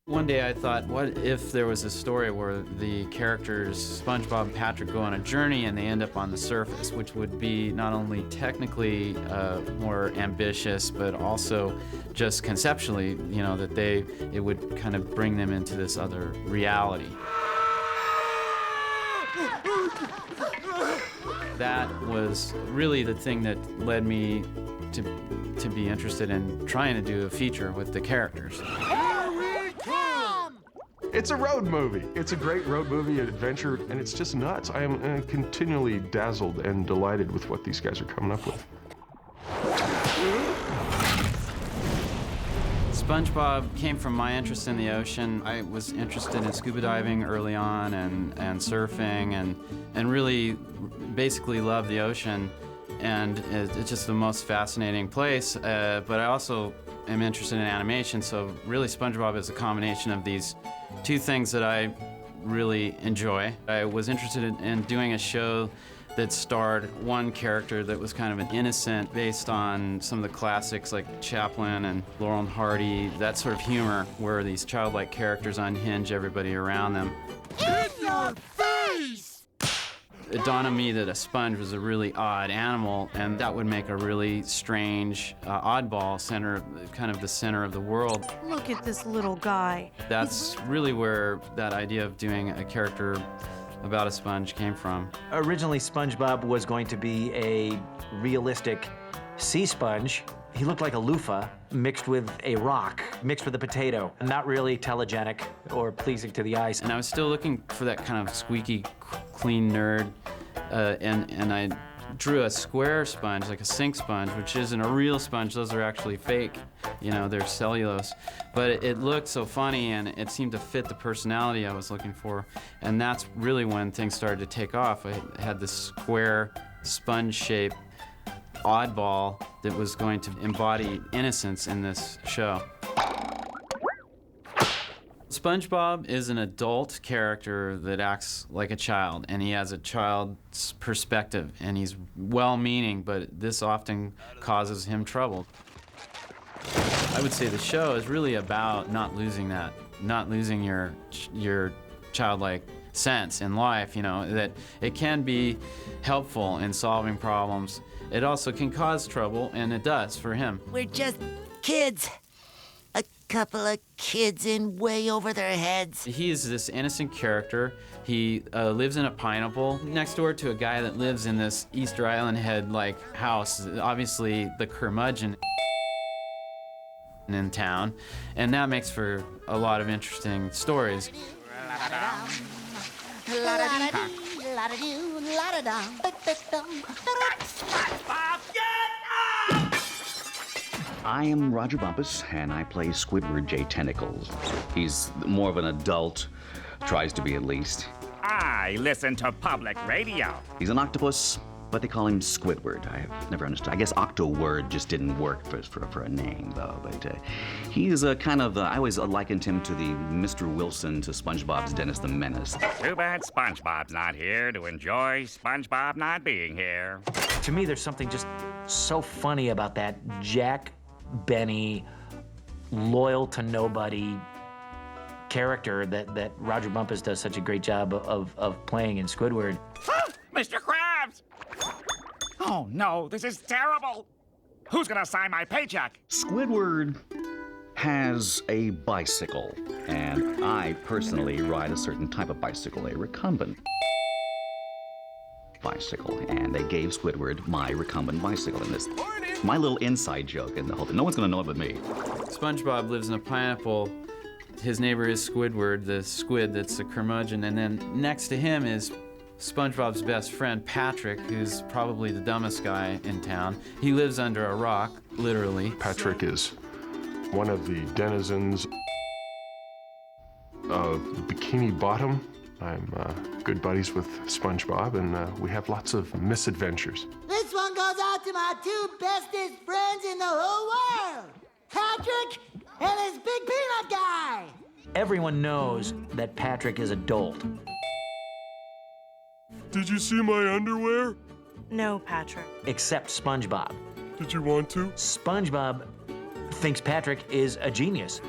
One day I thought, what if there was a story where the characters, SpongeBob and Patrick, go on a journey and they end up on the surface, which would be not only technically more ambitious, but also just conceptually, you know, that it would kind of bring them into this other reality. That was really the thing that led me to be interested in trying to do a feature with the characters. It's a road movie. It's a great road movie, adventure, and it's just nuts. I am continually dazzled and delighted with what these guys are coming up with. SpongeBob came from my interest in the ocean. I was interested in scuba diving early on and surfing and really basically loved the ocean. And it's just the most fascinating place. But I also am interested in animation, so really SpongeBob is a combination of these two things that I really enjoy. I was interested in doing a show that starred one character that was kind of an innocent, based on some of the classics like Chaplin and Laurel and Hardy, that sort of humor where these childlike characters unhinge everybody around them. In your face! It dawned on me that a sponge was a really odd animal, and that would make a really strange, oddball kind of the center of the world. Look at this little guy. That's really where that idea of doing a character about a sponge came from. Originally, SpongeBob was going to be a realistic sea sponge. He looked like a loofah mixed with a rock, mixed with a potato. Not really telegenic or pleasing to the eyes. And I was still looking for that kind of squeaky, clean nerd, and I drew a square sponge, like a sink sponge, which isn't a real sponge. Those are actually fake. You know, they're cellulose. But it looked so funny, and it seemed to fit the personality I was looking for. And that's really when things started to take off. I had this square, sponge-shaped oddball that was going to embody innocence in this show. SpongeBob is an adult character that acts like a child, and he has a child's perspective, and he's well-meaning, but this often causes him trouble. I would say the show is really about not losing that, not losing your childlike sense in life, you know, that it can be helpful in solving problems. It also can cause trouble, and it does for him. We're just kids. A couple of kids in way over their heads. He is this innocent character. He lives in a pineapple next door to a guy that lives in this Easter Island head-like house, obviously the curmudgeon in town, and that makes for a lot of interesting stories. I am Roger Bumpus, and I play Squidward J. Tentacles. He's more of an adult, tries to be at least. I listen to public radio. He's an octopus, but they call him Squidward. I've never understood. I guess Octoword just didn't work for a name, though. But he's a kind of, I always likened him to the Mr. Wilson to SpongeBob's Dennis the Menace. Too bad SpongeBob's not here to enjoy SpongeBob not being here. To me, there's something just so funny about that Jack Benny, loyal to nobody character that Roger Bumpus does such a great job of playing in Squidward. Mr. Krabs! Oh no, this is terrible! Who's gonna sign my paycheck? Squidward has a bicycle, and I personally ride a certain type of bicycle, a recumbent bicycle, and they gave Squidward my recumbent bicycle in this. My little inside joke in the whole thing. No one's gonna know it but me. SpongeBob lives in a pineapple. His neighbor is Squidward, the squid that's a curmudgeon, and then next to him is SpongeBob's best friend, Patrick, who's probably the dumbest guy in town. He lives under a rock, literally. Patrick is one of the denizens of Bikini Bottom. I'm good buddies with SpongeBob, and we have lots of misadventures. This one goes out to my two bestest friends in the whole world. Patrick and his big peanut guy. Everyone knows that Patrick is adult. Did you see my underwear? No, Patrick. Except SpongeBob. Did you want to? SpongeBob thinks Patrick is a genius.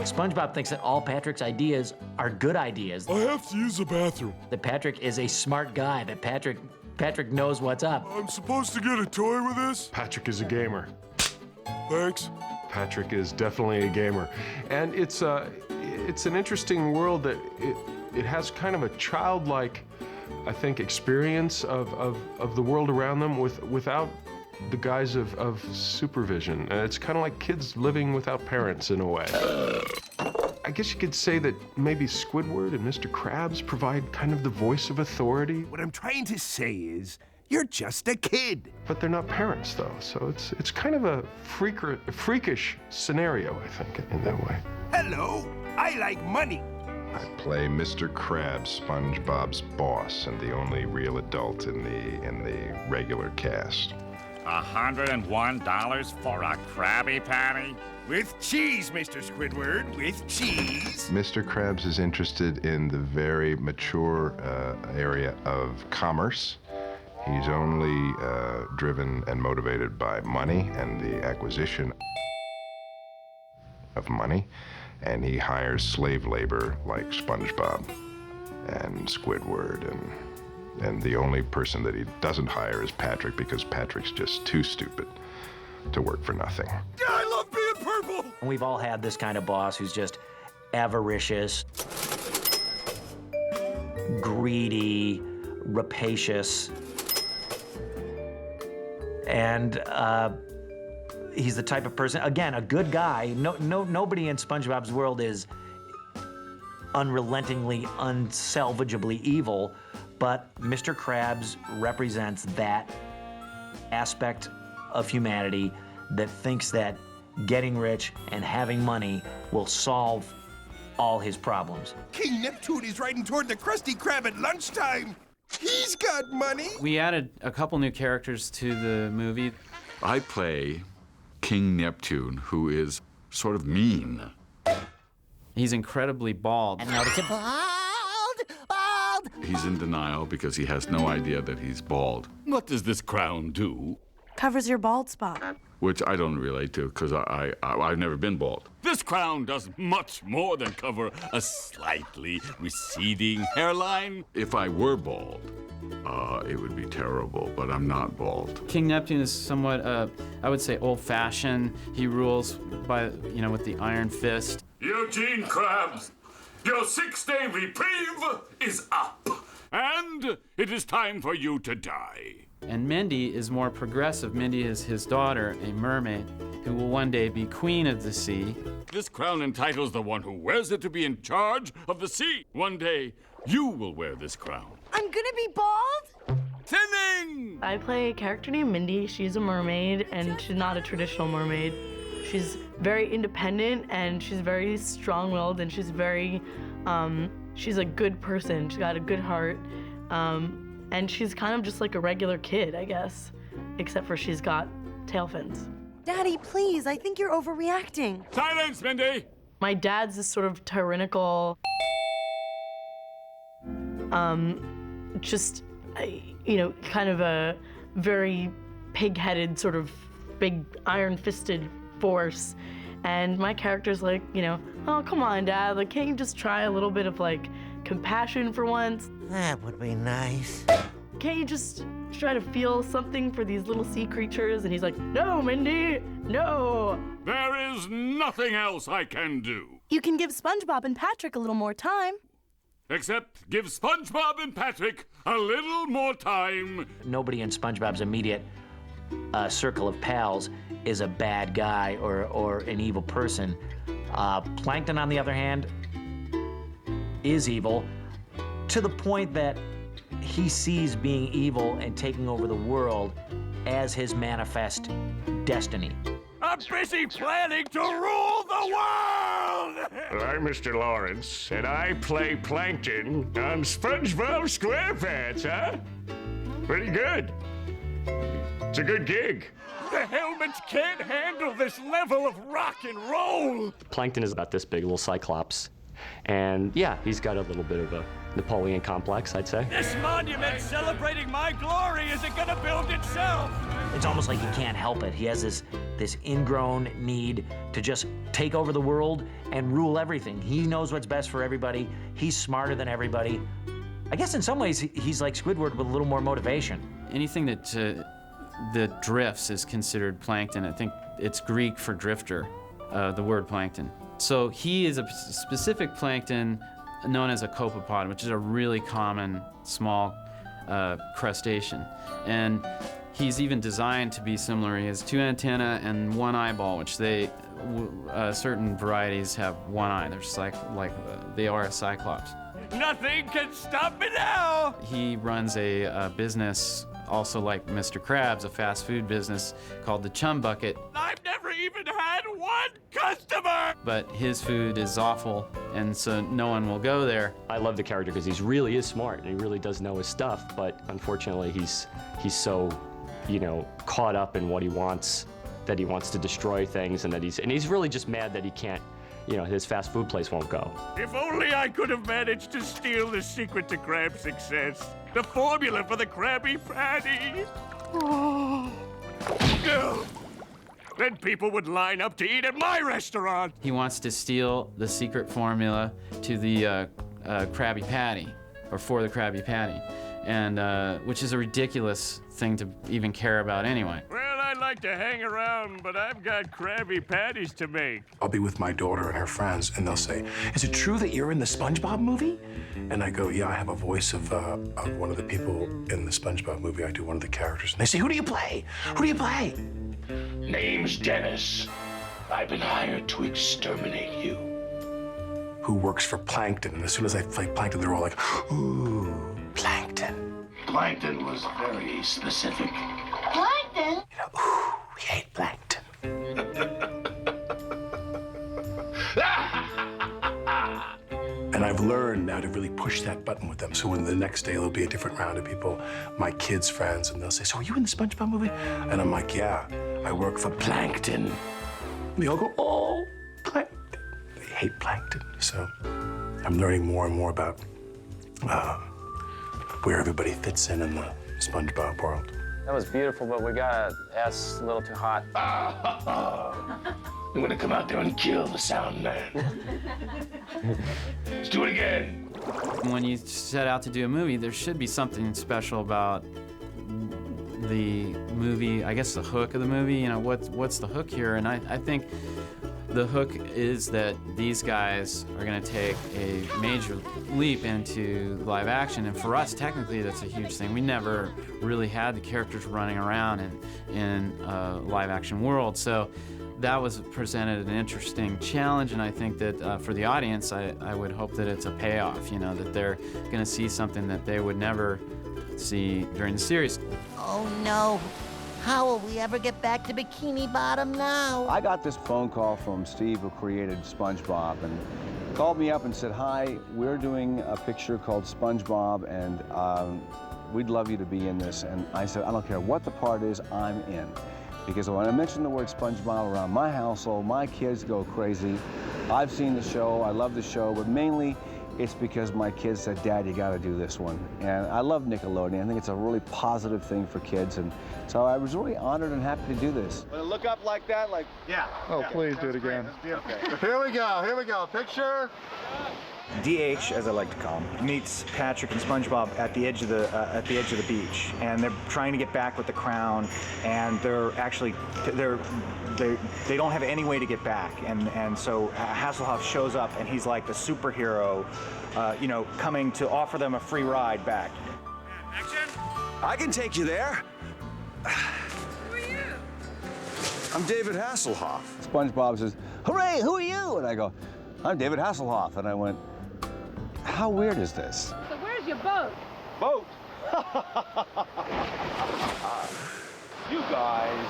SpongeBob thinks that all Patrick's ideas are good ideas. I have to use the bathroom. That Patrick is a smart guy, that Patrick knows what's up. I'm supposed to get a toy with this? Patrick is a gamer. Thanks. Patrick is definitely a gamer. And it's an interesting world that it has kind of a childlike, I think, experience of the world around them without the guise of supervision. It's kind of like kids living without parents in a way. I guess you could say that maybe Squidward and Mr. Krabs provide kind of the voice of authority. What I'm trying to say is, you're just a kid. But they're not parents, though, so it's kind of a freakish scenario, I think, in that way. Hello, I like money. I play Mr. Krabs, SpongeBob's boss, and the only real adult in the regular cast. $101 for a Krabby Patty? With cheese, Mr. Squidward, with cheese. Mr. Krabs is interested in the very mature area of commerce. He's only driven and motivated by money and the acquisition of money, and he hires slave labor like SpongeBob and Squidward, and the only person that he doesn't hire is Patrick, because Patrick's just too stupid to work for nothing. I love being purple! And we've all had this kind of boss who's just avaricious, greedy, rapacious, and he's the type of person, again, a good guy. Nobody in SpongeBob's world is unrelentingly, unsalvageably evil, but Mr. Krabs represents that aspect of humanity that thinks that getting rich and having money will solve all his problems. King Neptune is riding toward the Krusty Krab at lunchtime. He's got money. We added a couple new characters to the movie. I play King Neptune, who is sort of mean. He's incredibly bald. And notice it bald. He's in denial because he has no idea that he's bald. What does this crown do? Covers your bald spot. Which I don't relate to, because I've never been bald. This crown does much more than cover a slightly receding hairline. If I were bald, it would be terrible, but I'm not bald. King Neptune is somewhat, I would say, old-fashioned. He rules by, with the iron fist. Eugene Krabs, your 6-day reprieve is up, and it is time for you to die. And Mindy is more progressive. Mindy is his daughter, a mermaid, who will one day be queen of the sea. This crown entitles the one who wears it to be in charge of the sea. One day, you will wear this crown. I'm gonna be bald? Thinning! I play a character named Mindy. She's a mermaid, and she's not a traditional mermaid. She's very independent, and she's very strong-willed, and she's very, she's a good person. She's got a good heart. And she's kind of just like a regular kid, I guess, except for she's got tail fins. Daddy, please, I think you're overreacting. Silence, Mindy! My dad's this sort of tyrannical, kind of a very pig-headed, sort of big iron-fisted force. And my character's like, oh, come on, Dad, like, can't you just try a little bit of, like, compassion for once? That would be nice. Can't you just try to feel something for these little sea creatures? And he's like, no, Mindy, no. There is nothing else I can do. You can give SpongeBob and Patrick a little more time. Except give SpongeBob and Patrick a little more time. Nobody in SpongeBob's immediate circle of pals is a bad guy or an evil person. Plankton, on the other hand, is evil to the point that he sees being evil and taking over the world as his manifest destiny. I'm busy planning to rule the world! I'm Mr. Lawrence, and I play Plankton on Spongebob Squarepants, huh? Pretty good. It's a good gig. The helmets can't handle this level of rock and roll! Plankton is about this big, little cyclops. And yeah, he's got a little bit of a Napoleon complex, I'd say. This monument celebrating my glory isn't gonna build itself. It's almost like he can't help it. He has this ingrown need to just take over the world and rule everything. He knows what's best for everybody. He's smarter than everybody. I guess in some ways he's like Squidward with a little more motivation. Anything that drifts is considered plankton. I think it's Greek for drifter, the word plankton. So he is a specific plankton known as a copepod, which is a really common small crustacean. And he's even designed to be similar. He has 2 antennae and 1 eyeball, which certain varieties have 1 eye. They're just like they are a cyclops. Nothing can stop me now. He runs a business, also like Mr. Krabs, a fast food business called the Chum Bucket. I've never even had 1 customer. But his food is awful, and so no one will go there. I love the character because he really is smart and he really does know his stuff, but unfortunately he's so, caught up in what he wants, that he wants to destroy things, and he's really just mad that he can't, his fast food place won't go. If only I could have managed to steal the secret to crab success. The formula for the Krabby Patty. Oh. Then people would line up to eat at my restaurant. He wants to steal the secret formula to the Krabby Patty, or for the Krabby Patty, and which is a ridiculous thing to even care about anyway. Well, I'd like to hang around, but I've got Krabby Patties to make. I'll be with my daughter and her friends, and they'll say, "Is it true that you're in the SpongeBob movie?" And I go, "Yeah, I have a voice of one of the people in the SpongeBob movie. I do one of the characters." And they say, "Who do you play? Who do you play?" Name's Dennis. I've been hired to exterminate you. Who works for Plankton? And as soon as I play Plankton, they're all like, "Ooh, Plankton." Plankton was very specific. Plankton? Ooh, we hate Plankton. And I've learned now to really push that button with them. So when the next day there'll be a different round of people, my kids' friends, and they'll say, "So are you in the SpongeBob movie?" And I'm like, "Yeah, I work for Plankton." And they all go, "Oh, Plankton." They hate Plankton. So I'm learning more and more about where everybody fits in the SpongeBob world. That was beautiful, but we got S a little too hot. I'm gonna come out there and kill the sound man. Let's do it again. When you set out to do a movie, there should be something special about the movie, I guess the hook of the movie. What's the hook here? And I think the hook is that these guys are going to take a major leap into live action, and for us, technically, that's a huge thing. We never really had the characters running around in a live action world, so that was presented an interesting challenge, and I think that for the audience, I would hope that it's a payoff, that they're going to see something that they would never see during the series. Oh no. How will we ever get back to Bikini Bottom now? I got this phone call from Steve, who created SpongeBob, and called me up and said, "Hi, we're doing a picture called SpongeBob, and we'd love you to be in this." And I said, "I don't care what the part is, I'm in." Because when I mention the word SpongeBob around my household, my kids go crazy. I've seen the show, I love the show, but mainly it's because my kids said, "Dad, you gotta do this one." And I love Nickelodeon. I think it's a really positive thing for kids. And so I was really honored and happy to do this. Look up like that, like, yeah. Oh, yeah, please do it again. Here we go, picture. DH, as I like to call him, meets Patrick and SpongeBob at the edge of the beach, and they're trying to get back with the crown, and they don't have any way to get back, and so Hasselhoff shows up, and he's like the superhero, coming to offer them a free ride back. Action! I can take you there. Who are you? I'm David Hasselhoff. SpongeBob says, "Hooray, who are you?" And I go, "I'm David Hasselhoff." And I went, "How weird is this?" So where's your boat? Boat? You guys.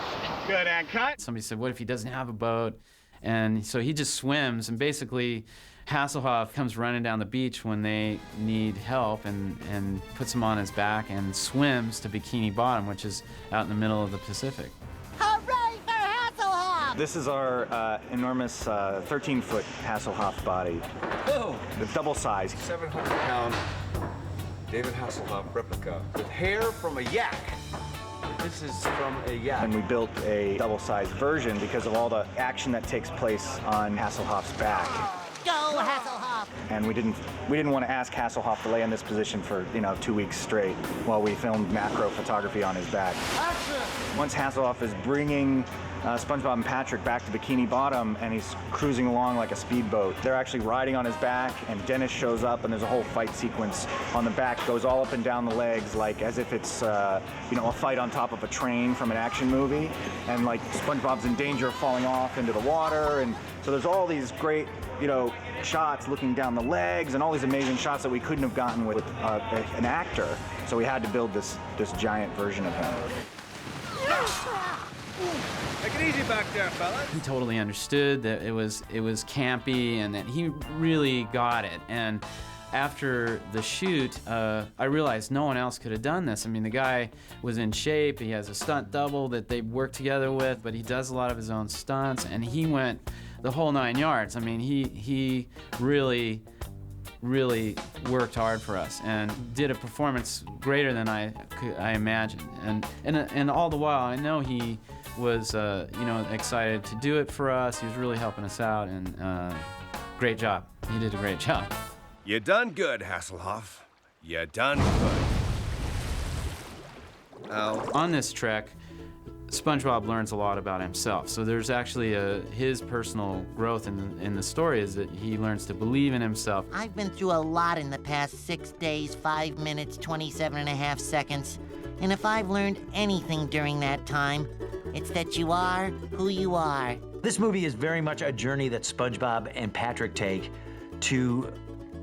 Good, and cut. Somebody said, what if he doesn't have a boat? And so he just swims, and basically Hasselhoff comes running down the beach when they need help and puts him on his back and swims to Bikini Bottom, which is out in the middle of the Pacific. Hooray for Hasselhoff! Hasselhoff. This is our enormous 13-foot Hasselhoff body. Oh! The double size. 700-pound David Hasselhoff replica with hair from a yak. This is from a yak. And we built a double-sized version because of all the action that takes place on Hasselhoff's back. Go, Hasselhoff. And we didn't want to ask Hasselhoff to lay in this position for 2 weeks straight while we filmed macro photography on his back. Once Hasselhoff is bringing SpongeBob and Patrick back to Bikini Bottom, and he's cruising along like a speedboat. They're actually riding on his back, and Dennis shows up, and there's a whole fight sequence on the back, goes all up and down the legs, like as if it's a fight on top of a train from an action movie, and like SpongeBob's in danger of falling off into the water, and so there's all these great shots looking down the legs, and all these amazing shots that we couldn't have gotten with an actor. So we had to build this giant version of him. Take it easy back there, fellas. He totally understood that it was campy and that he really got it. And after the shoot, I realized no one else could have done this. I mean, the guy was in shape. He has a stunt double that they worked together with, but he does a lot of his own stunts, and he went the whole 9 yards. I mean, he really worked hard for us and did a performance greater than I imagined. And all the while, I know he was excited to do it for us. He was really helping us out, and great job. He did a great job. You done good, Hasselhoff. You done good. On this trek, SpongeBob learns a lot about himself. So there's actually his personal growth in the story is that he learns to believe in himself. I've been through a lot in the past 6 days, 5 minutes, 27.5 seconds. And if I've learned anything during that time, it's that you are who you are. This movie is very much a journey that SpongeBob and Patrick take to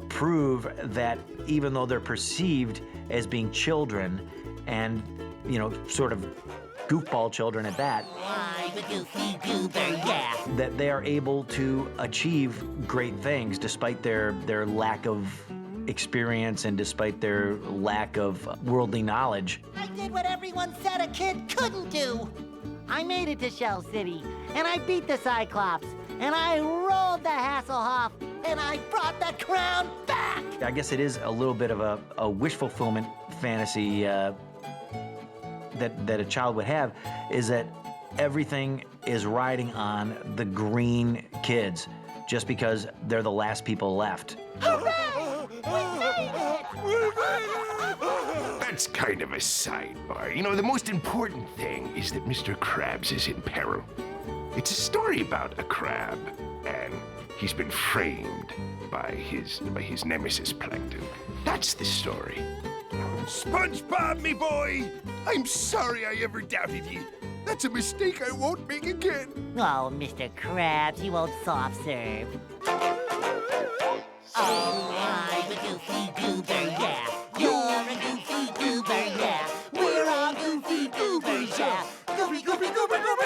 prove that even though they're perceived as being children and, sort of goofball children at that, that they are able to achieve great things despite their lack of experience and despite their lack of worldly knowledge. I did what everyone said a kid couldn't do. I made it to Shell City, and I beat the Cyclops, and I rolled the Hasselhoff, and I brought the crown back! I guess it is a little bit of a wish fulfillment fantasy that a child would have, is that everything is riding on the green kids just because they're the last people left. That's kind of a sidebar. The most important thing is that Mr. Krabs is in peril. It's a story about a crab, and he's been framed by his nemesis Plankton. That's the story. SpongeBob, me boy! I'm sorry I ever doubted you. That's a mistake I won't make again. Oh, Mr. Krabs, you old soft serve. Oh, I'm a goofy goober, yeah. You're a goofy goober, yeah. We're all goofy goobers, yeah. Goofy, goofy, goober, goober.